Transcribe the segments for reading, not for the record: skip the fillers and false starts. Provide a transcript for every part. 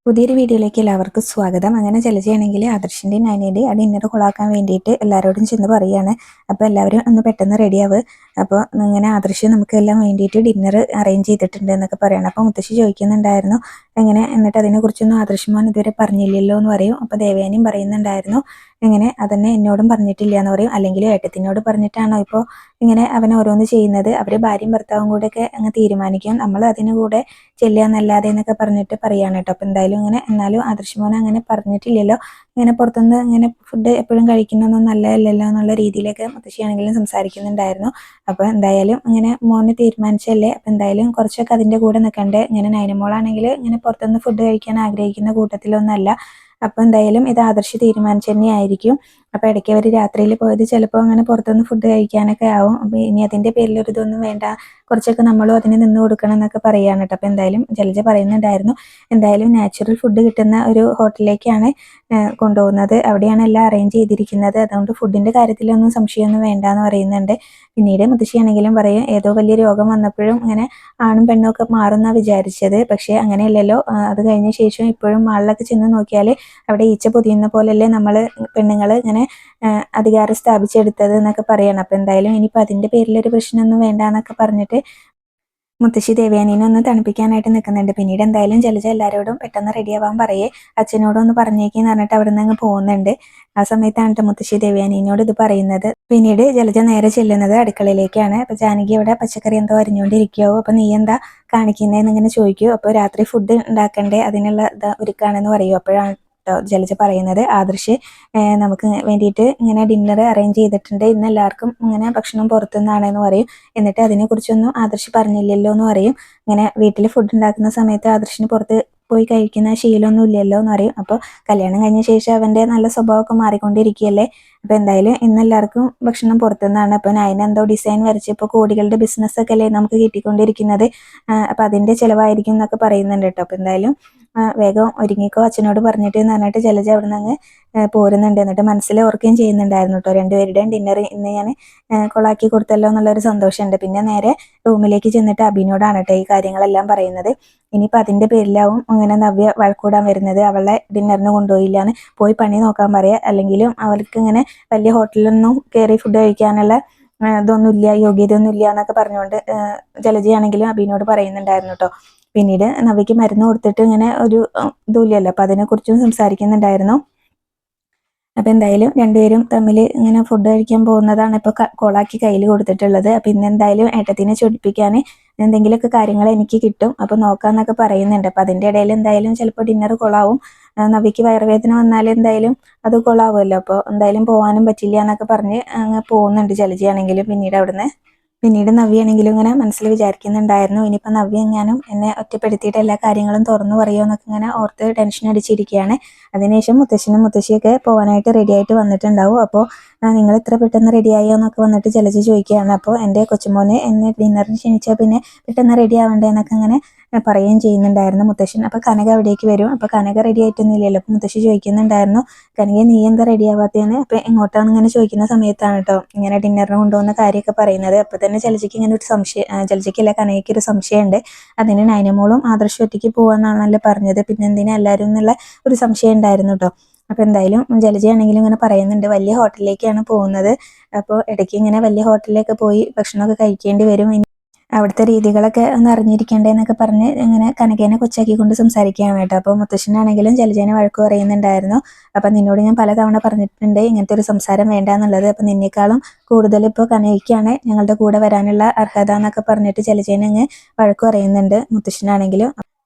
പുതിയൊരു വീഡിയോയിലേക്ക് എല്ലാവർക്കും സ്വാഗതം. അങ്ങനെ ജലജയാണെങ്കിൽ ആദർശിൻ്റെയും നയനയുടെയും ആ ഡിന്നർ കൊളാക്കാൻ വേണ്ടിയിട്ട് എല്ലാവരോടും ചെന്ന് പറയുകയാണ്. അപ്പോൾ എല്ലാവരും ഒന്ന് പെട്ടെന്ന് റെഡിയാവ്. അപ്പോൾ ഇങ്ങനെ ആദർശ് നമുക്കെല്ലാം വേണ്ടിയിട്ട് ഡിന്നർ അറേഞ്ച് ചെയ്തിട്ടുണ്ട് എന്നൊക്കെ പറയണം. അപ്പോൾ മുത്തശ്ശി ചോദിക്കുന്നുണ്ടായിരുന്നു എങ്ങനെ, എന്നിട്ട് അതിനെക്കുറിച്ചൊന്നും ആദർശ് മോൻ ഇതുവരെ പറഞ്ഞില്ലല്ലോ എന്ന് പറയും. അപ്പോൾ ദേവയാനിയും പറയുന്നുണ്ടായിരുന്നു എങ്ങനെ അതന്നെ എന്നോടും പറഞ്ഞിട്ടില്ല എന്ന് പറയും. അല്ലെങ്കിൽ ഏട്ടത്തിനോട് പറഞ്ഞിട്ടാണോ ഇപ്പോൾ ഇങ്ങനെ അവൻ ഓരോന്ന് ചെയ്യുന്നത്? അവർ ഭാര്യയും ഭർത്താവും കൂടെയൊക്കെ അങ്ങ് തീരുമാനിക്കും, നമ്മൾ അതിന് കൂടെ ചെല്ലുക എന്നല്ലാതെ എന്നൊക്കെ പറഞ്ഞിട്ട് പറയാണ് കേട്ടോ. അപ്പോൾ എന്തായാലും ഇങ്ങനെ എന്നാലും ആദർശ് മോൻ അങ്ങനെ പറഞ്ഞിട്ടില്ലല്ലോ, ഇങ്ങനെ പുറത്തുനിന്ന് ഇങ്ങനെ ഫുഡ് എപ്പോഴും കഴിക്കുന്നതൊന്നും നല്ലതല്ലല്ലോ എന്നുള്ള രീതിയിലൊക്കെ മുത്തശ്ശിയാണെങ്കിലും സംസാരിക്കുന്നുണ്ടായിരുന്നു. അപ്പോൾ എന്തായാലും ഇങ്ങനെ മോന് തീരുമാനിച്ചല്ലേ, അപ്പോൾ എന്തായാലും കുറച്ചൊക്കെ അതിൻ്റെ കൂടെ നിൽക്കണ്ടേ. ഇങ്ങനെ നൈനമോളാണെങ്കിൽ ഇങ്ങനെ പുറത്തുനിന്ന് ഫുഡ് കഴിക്കാൻ ആഗ്രഹിക്കുന്ന കൂട്ടത്തിലൊന്നല്ല. അപ്പോൾ എന്തായാലും ഇത് ആദർശ് തീരുമാനിച്ചു തന്നെയായിരിക്കും. അപ്പോൾ ഇടയ്ക്ക് അവർ രാത്രിയിൽ പോയത് ചിലപ്പോൾ അങ്ങനെ പുറത്തുനിന്ന് ഫുഡ് കഴിക്കാനൊക്കെ ആവും. അപ്പോൾ ഇനി അതിൻ്റെ പേരിൽ ഒരു ഇതൊന്നും വേണ്ട, കുറച്ചൊക്കെ നമ്മളും അതിന് നിന്ന് കൊടുക്കണം എന്നൊക്കെ പറയുകയാണ് കേട്ടോ. അപ്പോൾ എന്തായാലും ജലജ പറയുന്നുണ്ടായിരുന്നു എന്തായാലും നാച്ചുറൽ ഫുഡ് കിട്ടുന്ന ഒരു ഹോട്ടലിലേക്കാണ് കൊണ്ടുപോകുന്നത്, അവിടെയാണ് എല്ലാം അറേഞ്ച് ചെയ്തിരിക്കുന്നത്, അതുകൊണ്ട് ഫുഡിൻ്റെ കാര്യത്തിലൊന്നും സംശയമൊന്നും വേണ്ട എന്ന് പറയുന്നുണ്ട്. പിന്നീട് മുത്തശ്ശിയാണെങ്കിലും പറയും ഏതോ വലിയ രോഗം വന്നപ്പോഴും ഇങ്ങനെ ആണും പെണ്ണും ഒക്കെ മാറുന്നാണ് വിചാരിച്ചത്, പക്ഷേ അങ്ങനെയല്ലല്ലോ. അത് കഴിഞ്ഞ ശേഷം ഇപ്പോഴും മാളിലൊക്കെ ചെന്ന് നോക്കിയാൽ അവിടെ ഈച്ച പൊതിയുന്ന പോലല്ലേ നമ്മൾ പെണ്ണുങ്ങൾ ഇങ്ങനെ അധികാരം സ്ഥാപിച്ചെടുത്തത് എന്നൊക്കെ പറയണം. അപ്പോൾ എന്തായാലും ഇനിയിപ്പോൾ അതിൻ്റെ പേരിലൊരു പ്രശ്നമൊന്നും വേണ്ട എന്നൊക്കെ പറഞ്ഞിട്ട് മുത്തശ്ശി ദേവയാനീനെ ഒന്ന് തണുപ്പിക്കാനായിട്ട് നിൽക്കുന്നുണ്ട്. പിന്നീട് എന്തായാലും ജലജ എല്ലാവരോടും പെട്ടെന്ന് റെഡിയാവാൻ പറയേ, അച്ഛനോടൊന്ന് പറഞ്ഞേക്കെന്ന് പറഞ്ഞിട്ട് അവിടെ നിന്ന് അങ്ങ് പോകുന്നുണ്ട്. ആ സമയത്താണ് മുത്തശ്ശി ദേവയാനീനോട് ഇത് പറയുന്നത്. പിന്നീട് ജലജ നേരെ ചെല്ലുന്നത് അടുക്കളയിലേക്കാണ്. അപ്പോൾ ജാനകി അവിടെ പച്ചക്കറി എന്തോ അരിഞ്ഞുകൊണ്ടിരിക്കുകയോ, അപ്പോൾ നീ എന്താ കാണിക്കുന്നതെന്ന് ഇങ്ങനെ ചോദിക്കൂ. അപ്പോൾ രാത്രി ഫുഡ് ഉണ്ടാക്കണ്ടേ, അതിനുള്ള ഒരുക്കാണെന്ന് പറയൂ. അപ്പോഴാണ് ജലജ പറയുന്നത് ആദർശ് നമുക്ക് വേണ്ടിയിട്ട് ഇങ്ങനെ ഡിന്നർ അറേഞ്ച് ചെയ്തിട്ടുണ്ട്, ഇന്ന് എല്ലാവർക്കും ഇങ്ങനെ ഭക്ഷണം പുറത്തുനിന്നാണെന്ന് പറയും. എന്നിട്ട് അതിനെക്കുറിച്ചൊന്നും ആദർശ് പറഞ്ഞില്ലല്ലോ എന്ന് പറയും. ഇങ്ങനെ വീട്ടിൽ ഫുഡ് ഉണ്ടാക്കുന്ന സമയത്ത് ആദർശിന് പുറത്ത് പോയി കഴിക്കുന്ന ശീലമൊന്നും ഇല്ലല്ലോ എന്ന് പറയും. അപ്പോൾ കല്യാണം കഴിഞ്ഞ ശേഷം അവൻ്റെ നല്ല സ്വഭാവമൊക്കെ മാറിക്കൊണ്ടിരിക്കുകയല്ലേ. അപ്പോൾ എന്തായാലും ഇന്ന് എല്ലാവർക്കും ഭക്ഷണം പുറത്തുനിന്നാണ്. അപ്പോൾ നയന എന്തോ ഡിസൈൻ വരച്ച് ഇപ്പോൾ കോടികളുടെ ബിസിനസ്സൊക്കെ അല്ലേ നമുക്ക് കിട്ടിക്കൊണ്ടിരിക്കുന്നത്, അപ്പോൾ അതിൻ്റെ ചിലവായിരിക്കും എന്നൊക്കെ പറയുന്നുണ്ട് കേട്ടോ. അപ്പോൾ എന്തായാലും വേഗം ഒരുങ്ങിക്കോ അച്ഛനോട് പറഞ്ഞിട്ട് എന്ന് പറഞ്ഞിട്ട് ജലജ അവിടെ നിന്ന് പോരുന്നുണ്ട്. എന്നിട്ട് മനസ്സിൽ ഓർക്കുകയും ചെയ്യുന്നുണ്ടായിരുന്നു കേട്ടോ, രണ്ടുപേരുടെയും ഡിന്നർ ഇന്ന് ഞാൻ കൊളാക്കി കൊടുത്തല്ലോ എന്നുള്ളൊരു സന്തോഷമുണ്ട്. പിന്നെ നേരെ റൂമിലേക്ക് ചെന്നിട്ട് അഭിനോടാണ് കേട്ടോ ഈ കാര്യങ്ങളെല്ലാം പറയുന്നത്. ഇനിയിപ്പോൾ അതിൻ്റെ പേരിലാവും അങ്ങനെ നവ്യ വഴക്കൂടാൻ വരുന്നത്, അവളെ ഡിന്നറിന് കൊണ്ടുപോയില്ലാന്ന്. പോയി പണി നോക്കാൻ പറയുക, അല്ലെങ്കിലും അവൾക്ക് ഇങ്ങനെ വലിയ ഹോട്ടലിലൊന്നും കയറി ഫുഡ് കഴിക്കാനുള്ള ഇതൊന്നുമില്ല, യോഗ്യതയൊന്നുമില്ല എന്നൊക്കെ പറഞ്ഞുകൊണ്ട് ജലജയാണെങ്കിലും അഭിനോട് പറയുന്നുണ്ടായിരുന്നു കേട്ടോ. പിന്നീട് നവ്യയ്ക്ക് മരുന്ന് കൊടുത്തിട്ട് ഇങ്ങനെ ഒരു ഇതുമില്ലല്ലോ, അപ്പോൾ അതിനെക്കുറിച്ചും സംസാരിക്കുന്നുണ്ടായിരുന്നു. അപ്പോൾ എന്തായാലും രണ്ടുപേരും തമ്മിൽ ഇങ്ങനെ ഫുഡ് കഴിക്കാൻ പോകുന്നതാണ് ഇപ്പോൾ കോളാക്കി കയ്യിൽ കൊടുത്തിട്ടുള്ളത്. അപ്പോൾ ഇന്ന് എന്തായാലും ഏട്ടത്തിനെ ചൊടിപ്പിക്കാൻ എന്തെങ്കിലുമൊക്കെ കാര്യങ്ങൾ എനിക്ക് കിട്ടും, അപ്പോൾ നോക്കാമെന്നൊക്കെ പറയുന്നുണ്ട്. അപ്പോൾ അതിൻ്റെ ഇടയിൽ എന്തായാലും ചിലപ്പോൾ ഡിന്നർ കൊളാവും. നവ്യയ്ക്ക് വയറുവേദന വന്നാൽ എന്തായാലും അത് കൊളാവുമല്ലോ, അപ്പോൾ എന്തായാലും പോകാനും പറ്റില്ല എന്നൊക്കെ പറഞ്ഞ് അങ്ങ് പോകുന്നുണ്ട് ജലജയാണെങ്കിലും. പിന്നീട് നവ്യാണെങ്കിലും ഇങ്ങനെ മനസ്സിൽ വിചാരിക്കുന്നുണ്ടായിരുന്നു ഇനിയിപ്പോൾ നവ്യ എങ്ങാനും എന്നെ ഒറ്റപ്പെടുത്തിയിട്ട് എല്ലാ കാര്യങ്ങളും തുറന്നു പറയുമോ എന്നൊക്കെ ഇങ്ങനെ ഓർത്ത് ടെൻഷൻ അടിച്ചിരിക്കുകയാണ്. അതിനുശേഷം മുത്തശ്ശനും മുത്തശ്ശിയൊക്കെ പോകാനായിട്ട് റെഡി ആയിട്ട് വന്നിട്ടുണ്ടാവും. അപ്പോൾ നിങ്ങൾ ഇത്ര പെട്ടെന്ന് റെഡിയായോ എന്നൊക്കെ വന്നിട്ട് ജലജ ചോദിക്കുകയാണ്. അപ്പോൾ എൻ്റെ കൊച്ചുമോനെ എന്നെ ഡിന്നറിന് ക്ഷണിച്ചാൽ പിന്നെ പെട്ടെന്ന് റെഡി ആവണ്ടേ എന്നൊക്കെ അങ്ങനെ പറയുകയും ചെയ്യുന്നുണ്ടായിരുന്നു മുത്തശ്ശൻ. അപ്പോൾ കനക അവിടേക്ക് വരും. അപ്പോൾ കനക റെഡി ആയിട്ടൊന്നുമില്ലല്ലോ. അപ്പോൾ മുത്തശ്ശി ചോദിക്കുന്നുണ്ടായിരുന്നു കനക നീ എന്താ റെഡി ആവാത്തതെന്ന്. അപ്പോൾ എങ്ങോട്ടാണെന്ന് ഇങ്ങനെ ചോദിക്കുന്ന സമയത്താണ് കേട്ടോ ഇങ്ങനെ ഡിന്നറിന് കൊണ്ടുപോകുന്ന കാര്യമൊക്കെ പറയുന്നത്. അപ്പോൾ തന്നെ ജലജയ്ക്ക് ഇങ്ങനെ ഒരു സംശയം, ജലജയ്ക്കല്ല കനകയ്ക്ക് ഒരു സംശയമുണ്ട്. അതിന് നൈനമോളും ആദർശം ഒറ്റയ്ക്ക് പോകാമെന്നാണല്ലോ പറഞ്ഞത്, പിന്നെ എന്തിനാ എല്ലാവരും എന്നുള്ള ഒരു സംശയം ഉണ്ടായിരുന്നു കേട്ടോ. അപ്പോൾ എന്തായാലും ജലജയാണെങ്കിലും ഇങ്ങനെ പറയുന്നുണ്ട് വലിയ ഹോട്ടലിലേക്കാണ് പോകുന്നത്, അപ്പോൾ ഇടയ്ക്ക് ഇങ്ങനെ വലിയ ഹോട്ടലിലൊക്കെ പോയി ഭക്ഷണമൊക്കെ കഴിക്കേണ്ടി വരും, അവിടുത്തെ രീതികളൊക്കെ ഒന്ന് അറിഞ്ഞിരിക്കേണ്ടേ എന്നൊക്കെ പറഞ്ഞ് ഇങ്ങനെ കനകേനെ കൊച്ചാക്കിക്കൊണ്ട് സംസാരിക്കുകയാണ് കേട്ടോ. അപ്പോൾ മുത്തശ്ശനാണെങ്കിലും ജലജേനെ വഴക്ക് പറയുന്നുണ്ടായിരുന്നു. അപ്പം നിന്നോട് ഞാൻ പലതവണ പറഞ്ഞിട്ടുണ്ട് ഇങ്ങനത്തെ ഒരു സംസാരം വേണ്ട എന്നുള്ളത്, അപ്പം നിന്നേക്കാളും കൂടുതൽ ഇപ്പോൾ കനകയ്ക്കാണ് ഞങ്ങളുടെ കൂടെ വരാനുള്ള അർഹത എന്നൊക്കെ പറഞ്ഞിട്ട് ജലജേനെ അങ്ങ് വഴക്ക് പറയുന്നുണ്ട് മുത്തശ്ശനാണെങ്കിലും.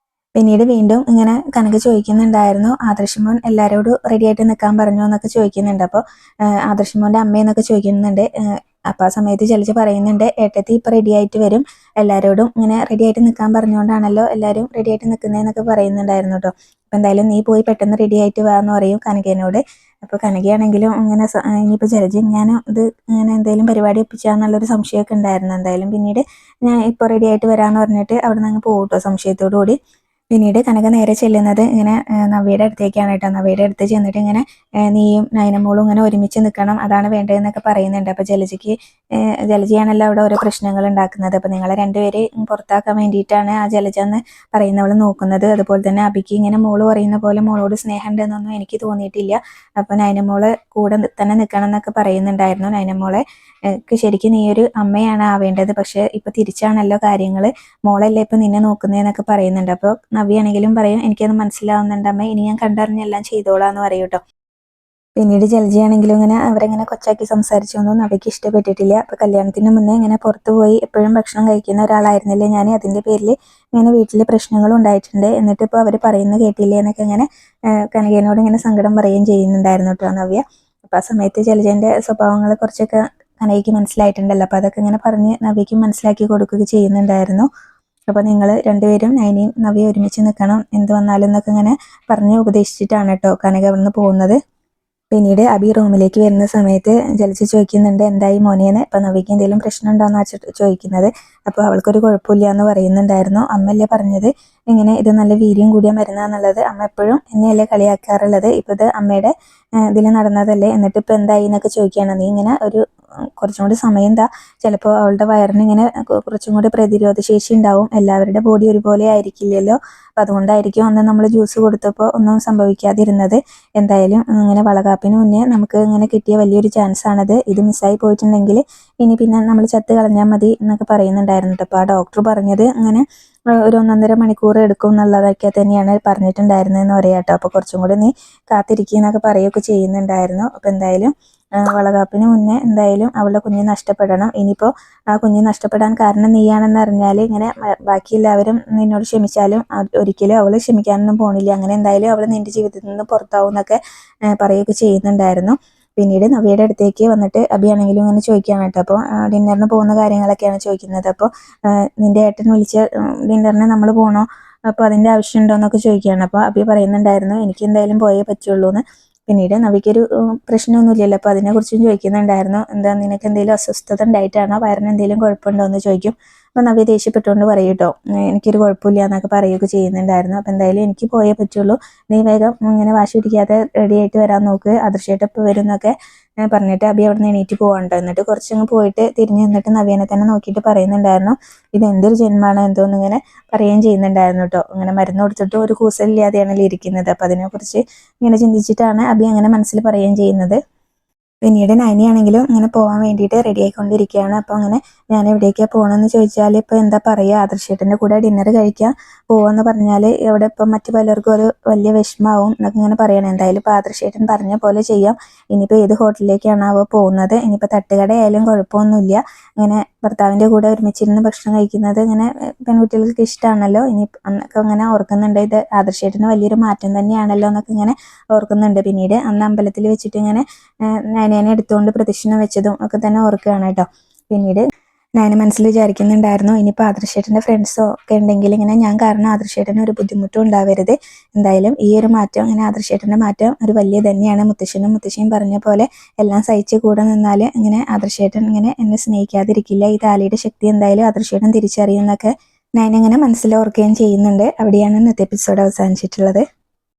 പിന്നീട് വീണ്ടും ഇങ്ങനെ കനക ചോദിക്കുന്നുണ്ടായിരുന്നു ആദർശ് മോൻ എല്ലാവരോടും റെഡി ആയിട്ട് നിൽക്കാൻ പറഞ്ഞു എന്നൊക്കെ ചോദിക്കുന്നുണ്ട്. അപ്പോൾ ആദർശ് മോൻ്റെ അമ്മയെന്നൊക്കെ ചോദിക്കുന്നുണ്ട്. അപ്പോൾ ആ സമയത്ത് ജലജ പറയുന്നുണ്ട് ഏട്ടത്തി ഇപ്പോൾ റെഡി ആയിട്ട് വരും, എല്ലാവരോടും ഇങ്ങനെ റെഡി ആയിട്ട് നിൽക്കാൻ പറഞ്ഞുകൊണ്ടാണല്ലോ എല്ലാവരും റെഡി ആയിട്ട് നിൽക്കുന്നതെന്നൊക്കെ പറയുന്നുണ്ടായിരുന്നു കേട്ടോ. അപ്പോൾ എന്തായാലും നീ പോയി പെട്ടെന്ന് റെഡി ആയിട്ട് വാ എന്ന് പറയും കനകേനോട്. അപ്പോൾ കനകയാണെങ്കിലും ഇങ്ങനെ ഇനിയിപ്പോൾ ജലജ ഞാൻ ഇത് ഇങ്ങനെ എന്തെങ്കിലും പരിപാടി ഒപ്പിച്ചാന്നുള്ളൊരു സംശയമൊക്കെ ഉണ്ടായിരുന്നു. എന്തായാലും പിന്നീട് ഞാൻ ഇപ്പോൾ റെഡി ആയിട്ട് വരാമെന്ന് പറഞ്ഞിട്ട് അവിടെ നിന്ന് അങ്ങ് പോകും കേട്ടോ സംശയത്തോടു കൂടി. പിന്നീട് കനക നേരെ ചെല്ലുന്നത് ഇങ്ങനെ നവ്യയുടെ അടുത്തേക്കാണ് കേട്ടോ. നവ്യയുടെ അടുത്ത് ചെന്നിട്ട് ഇങ്ങനെ നീയും നയനമോളും ഇങ്ങനെ ഒരുമിച്ച് നിൽക്കണം, അതാണ് വേണ്ടതെന്നൊക്കെ പറയുന്നുണ്ട്. അപ്പോൾ ജലജയാണല്ലോ അവിടെ ഓരോ പ്രശ്നങ്ങൾ ഉണ്ടാക്കുന്നത്. അപ്പോൾ നിങ്ങളെ രണ്ടുപേരെയും പുറത്താക്കാൻ വേണ്ടിയിട്ടാണ് ആ ജലജ എന്ന് പറയുന്നവൾ നോക്കുന്നത്. അതുപോലെ തന്നെ അബിക്ക് ഇങ്ങനെ മോള് പറയുന്ന പോലെ മോളോട് സ്നേഹം ഉണ്ടെന്നൊന്നും എനിക്ക് തോന്നിയിട്ടില്ല. അപ്പോൾ നയനമോള് കൂടെ തന്നെ നിൽക്കണം എന്നൊക്കെ പറയുന്നുണ്ടായിരുന്നു. നയനമോളെ ശരിക്കും നീ ഒരു അമ്മയാണ് ആവേണ്ടത്, പക്ഷെ ഇപ്പൊ തിരിച്ചാണല്ലോ കാര്യങ്ങൾ, മോളല്ലേ ഇപ്പൊ നിന്നെ നോക്കുന്നതെന്നൊക്കെ പറയുന്നുണ്ട്. അപ്പോൾ നവ്യാണെങ്കിലും പറയും എനിക്കത് മനസ്സിലാവുന്നുണ്ട് അമ്മ, ഇനി ഞാൻ കണ്ടറിഞ്ഞെല്ലാം ചെയ്തോളാന്ന് പറയും കേട്ടോ. പിന്നീട് ജലജയാണെങ്കിലും ഇങ്ങനെ അവരെങ്ങനെ കൊച്ചാക്കി സംസാരിച്ചൊന്നും നവ്യക്ക് ഇഷ്ടപ്പെട്ടിട്ടില്ല. അപ്പൊ കല്യാണത്തിന് മുന്നേ ഇങ്ങനെ പുറത്തു പോയി എപ്പോഴും ഭക്ഷണം കഴിക്കുന്ന ഒരാളായിരുന്നില്ലേ ഞാൻ, അതിന്റെ പേരിൽ ഇങ്ങനെ വീട്ടിൽ പ്രശ്നങ്ങളും ഉണ്ടായിട്ടുണ്ട്, എന്നിട്ട് ഇപ്പോൾ അവർ പറയുന്നത് കേട്ടില്ലേ എന്നൊക്കെ ഇങ്ങനെ കനകയോട് ഇങ്ങനെ സങ്കടം പറയുകയും ചെയ്യുന്നുണ്ടായിരുന്നു കേട്ടോ നവ്യ. അപ്പൊ ആ സമയത്ത് ജലജന്റെ സ്വഭാവങ്ങൾ കുറച്ചൊക്കെ കനകയ്ക്ക് മനസ്സിലായിട്ടുണ്ടല്ലോ. അപ്പൊ അതൊക്കെ ഇങ്ങനെ പറഞ്ഞ് നവ്യയ്ക്ക് മനസ്സിലാക്കി കൊടുക്കുക ചെയ്യുന്നുണ്ടായിരുന്നു. അപ്പോൾ നിങ്ങൾ രണ്ടുപേരും നയനയും നവ്യ ഒരുമിച്ച് നിൽക്കണം, എന്ത് വന്നാലും എന്നൊക്കെ ഇങ്ങനെ പറഞ്ഞ് ഉപദേശിച്ചിട്ടാണ് കേട്ടോ കനക അവിടുന്ന് പോകുന്നത്. പിന്നീട് അബി റൂമിലേക്ക് വരുന്ന സമയത്ത് ജലജ ചോദിക്കുന്നുണ്ട് എന്തായി മോനെന്ന്. അപ്പം നവിക്ക് എന്തെങ്കിലും പ്രശ്നം ഉണ്ടോയെന്ന് ചോദിക്കുന്നത്. അപ്പോൾ അവൾക്കൊരു കുഴപ്പമില്ല എന്ന് പറയുന്നുണ്ടായിരുന്നു. അമ്മയല്ലേ പറഞ്ഞത് ഇങ്ങനെ ഇത് നല്ല വീര്യം കൂടിയ മരുന്നാന്നുള്ളത്. അമ്മ എപ്പോഴും എന്നെയല്ലേ കളിയാക്കാറുള്ളത്, ഇപ്പോൾ ഇത് അമ്മയുടെ ഇതിൽ നടന്നതല്ലേ, എന്നിട്ട് ഇപ്പോൾ എന്തായി എന്നൊക്കെ ചോദിക്കുകയാണ്. നീ ഇങ്ങനെ കുറച്ചും കൂടി സമയം ചിലപ്പോൾ അവളുടെ വയറിന് ഇങ്ങനെ കുറച്ചും കൂടി പ്രതിരോധ ശേഷി ഉണ്ടാവും, എല്ലാവരുടെ ബോഡി ഒരുപോലെ ആയിരിക്കില്ലല്ലോ, അപ്പം അതുകൊണ്ടായിരിക്കും അന്ന് നമ്മൾ ജ്യൂസ് കൊടുത്തപ്പോൾ ഒന്നും സംഭവിക്കാതിരുന്നത്. എന്തായാലും ഇങ്ങനെ വളകാപ്പിന് മുന്നേ നമുക്ക് ഇങ്ങനെ കിട്ടിയ വലിയൊരു ചാൻസ് ആണത്, ഇത് മിസ്സായി പോയിട്ടുണ്ടെങ്കിൽ ഇനി പിന്നെ നമ്മൾ ചത്ത് കളഞ്ഞാൽ മതി എന്നൊക്കെ പറയുന്നുണ്ടായിരുന്നു. അപ്പോൾ ആ ഡോക്ടർ പറഞ്ഞത് അങ്ങനെ ഒരു 1.5 മണിക്കൂർ എടുക്കും എന്നുള്ളതൊക്കെ തന്നെയാണ് പറഞ്ഞിട്ടുണ്ടായിരുന്നതെന്ന് പറയാം കേട്ടോ. അപ്പോൾ കുറച്ചും കൂടി നീ കാത്തിരിക്കുന്നൊക്കെ പറയുകയൊക്കെ ചെയ്യുന്നുണ്ടായിരുന്നു. അപ്പോൾ എന്തായാലും വളകാപ്പിന് മുന്നേ എന്തായാലും അവളുടെ കുഞ്ഞ് നഷ്ടപ്പെടണം. ഇനിയിപ്പോൾ ആ കുഞ്ഞ് നഷ്ടപ്പെടാൻ കാരണം നീയാണെന്ന് അറിഞ്ഞാൽ ഇങ്ങനെ ബാക്കി എല്ലാവരും നിന്നോട് ക്ഷമിച്ചാലും ഒരിക്കലും അവൾ ക്ഷമിക്കാനൊന്നും പോണില്ല, അങ്ങനെ എന്തായാലും അവൾ നിന്റെ ജീവിതത്തിൽ നിന്ന് പുറത്താവും എന്നൊക്കെ പറയുകയൊക്കെ ചെയ്യുന്നുണ്ടായിരുന്നു. പിന്നീട് നവ്യയുടെ അടുത്തേക്ക് വന്നിട്ട് അബിയാണെങ്കിലും ഇങ്ങനെ ചോദിക്കുകയാണ് കേട്ടോ. അപ്പോൾ ഡിന്നറിന് പോകുന്ന കാര്യങ്ങളൊക്കെയാണ് ചോദിക്കുന്നത്. അപ്പോൾ നിന്റെ ഏട്ടൻ വിളിച്ച ഡിന്നറിന് നമ്മൾ പോകണോ, അപ്പോൾ അതിൻ്റെ ആവശ്യമുണ്ടോ എന്നൊക്കെ ചോദിക്കുകയാണ്. അപ്പോൾ അബി പറയുന്നുണ്ടായിരുന്നു എനിക്ക് എന്തായാലും പോയേ പറ്റുള്ളൂ എന്ന്. പിന്നീട് നവിക്കൊരു പ്രശ്നമൊന്നുമില്ലല്ലോ, അപ്പോൾ അതിനെക്കുറിച്ചും ചോദിക്കുന്നുണ്ടായിരുന്നു. എന്താ നിനക്ക് എന്തെങ്കിലും അസ്വസ്ഥത ഉണ്ടായിട്ടാണോ, വയറിന് എന്തെങ്കിലും കുഴപ്പമുണ്ടോ എന്ന് ചോദിക്കും. അപ്പോൾ നവ്യ ദേഷ്യപ്പെട്ടുകൊണ്ട് പറയും കേട്ടോ എനിക്കൊരു കുഴപ്പമില്ല എന്നൊക്കെ പറയുകയൊക്കെ ചെയ്യുന്നുണ്ടായിരുന്നു. അപ്പോൾ എന്തായാലും എനിക്ക് പോയേ പറ്റുള്ളൂ, നീ വേഗം ഇങ്ങനെ വാശി പിടിക്കാതെ റെഡി ആയിട്ട് വരാൻ നോക്ക്, അദൃശ്യമായിട്ട് ഇപ്പോൾ വരും എന്നൊക്കെ പറഞ്ഞിട്ട് അബി അവിടെ നിന്ന് എണീറ്റ് പോകാനുണ്ടോ. എന്നിട്ട് കുറച്ചങ്ങ് പോയിട്ട് തിരിഞ്ഞ് നിന്നിട്ട് നവ്യനെ തന്നെ നോക്കിയിട്ട് പറയുന്നുണ്ടായിരുന്നു ഇത് എന്തൊരു ജന്മമാണോ എന്തോന്ന് ഇങ്ങനെ പറയുകയും ചെയ്യുന്നുണ്ടായിരുന്നു കേട്ടോ. ഇങ്ങനെ മരുന്ന് കൊടുത്തിട്ട് ഒരു കൂസലില്ലാതെയാണല്ലോ ഇരിക്കുന്നത്. അപ്പോൾ അതിനെക്കുറിച്ച് ഇങ്ങനെ ചിന്തിച്ചിട്ടാണ് അബി അങ്ങനെ മനസ്സിൽ പറയുകയും ചെയ്യുന്നത്. പിന്നീട് നയനിയാണെങ്കിലും ഇങ്ങനെ പോകാൻ വേണ്ടിയിട്ട് റെഡി ആയിക്കൊണ്ടിരിക്കുകയാണ്. അപ്പോൾ അങ്ങനെ ഞാൻ എവിടേക്കാണ് പോകണമെന്ന് ചോദിച്ചാൽ ഇപ്പോൾ എന്താ പറയുക, ആദർശേട്ടൻ്റെ കൂടെ ഡിന്നർ കഴിക്കാൻ പോവാന്ന് പറഞ്ഞാൽ ഇവിടെ ഇപ്പം മറ്റു പലർക്കും ഒരു വലിയ വിഷമാവും എന്നൊക്കെ ഇങ്ങനെ പറയണം. എന്തായാലും ഇപ്പോൾ ആദർശേട്ടൻ പറഞ്ഞ പോലെ ചെയ്യാം. ഇനിയിപ്പോൾ ഏത് ഹോട്ടലിലേക്കാണ് അവ പോകുന്നത്, ഇനിയിപ്പോൾ തട്ടുകടയായാലും കുഴപ്പമൊന്നുമില്ല, ഇങ്ങനെ ഭർത്താവിൻ്റെ കൂടെ ഒരുമിച്ചിരുന്ന് ഭക്ഷണം കഴിക്കുന്നത് ഇങ്ങനെ പെൺകുട്ടികൾക്ക് ഇഷ്ടമാണല്ലോ. ഇനി അന്നൊക്കെ അങ്ങനെ ഓർക്കുന്നുണ്ട്, ഇത് ആദർശേട്ടന് വലിയൊരു മാറ്റം തന്നെയാണല്ലോ എന്നൊക്കെ ഇങ്ങനെ ഓർക്കുന്നുണ്ട്. പിന്നീട് അന്ന് അമ്പലത്തിൽ വെച്ചിട്ട് ഇങ്ങനെ നയനേനെ എടുത്തുകൊണ്ട് പ്രദക്ഷിണം വെച്ചതും ഒക്കെ തന്നെ ഓർക്കുകയാണ് കേട്ടോ. പിന്നീട് നയന മനസ്സിൽ വിചാരിക്കുന്നുണ്ടായിരുന്നു ഇനിയിപ്പോൾ ആദർശേട്ടൻ്റെ ഫ്രണ്ട്സോ ഒക്കെ ഉണ്ടെങ്കിൽ ഇങ്ങനെ ഞാൻ കാരണം ആദർശേട്ടന് ഒരു ബുദ്ധിമുട്ടും ഉണ്ടാവരുത്. എന്തായാലും ഈ ഒരു മാറ്റം ഇങ്ങനെ ആദർശേട്ടൻ്റെ മാറ്റം ഒരു വലിയ തന്നെയാണ്. മുത്തശ്ശനും മുത്തശ്ശിയും പറഞ്ഞ പോലെ എല്ലാം സഹിച്ച് കൂടെ നിന്നാൽ ഇങ്ങനെ ആദർശേട്ടൻ ഇങ്ങനെ എന്നെ സ്നേഹിക്കാതിരിക്കില്ല, ഈ താലിയുടെ ശക്തി എന്തായാലും ആദർശേട്ടൻ തിരിച്ചറിയുന്നൊക്കെ നയന ഇങ്ങനെ മനസ്സിലോർക്കുകയും ചെയ്യുന്നുണ്ട്. അവിടെയാണ് ഇന്നത്തെ എപ്പിസോഡ് അവസാനിച്ചിട്ടുള്ളത്.